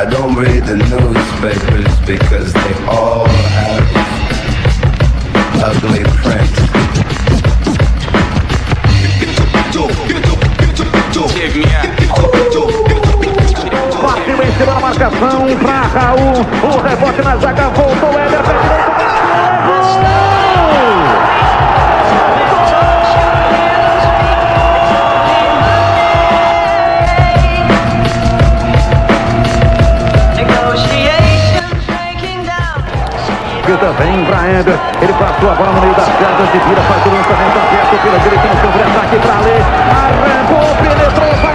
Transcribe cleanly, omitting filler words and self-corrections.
I don't read the newspapers because they all have ugly print. Partiu em cima da marcação pra Raul. O rebote na zaga, voltou o Éder. Vem pra Éder, ele passou a bola no meio das casas e vira, faz o lançamento aberto pela direita no contra-ataque pra Lê, arrancou, penetrou,